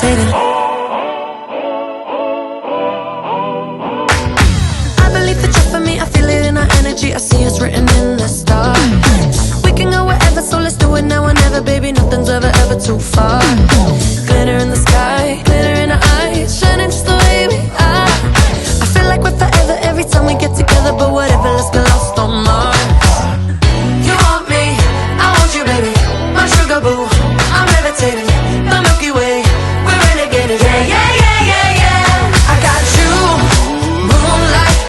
fading. I believe that you're for me, I feel it in our energy, I see it's written in the stars. We can go wherever, so let's do it now or never, baby, nothing's ever too far.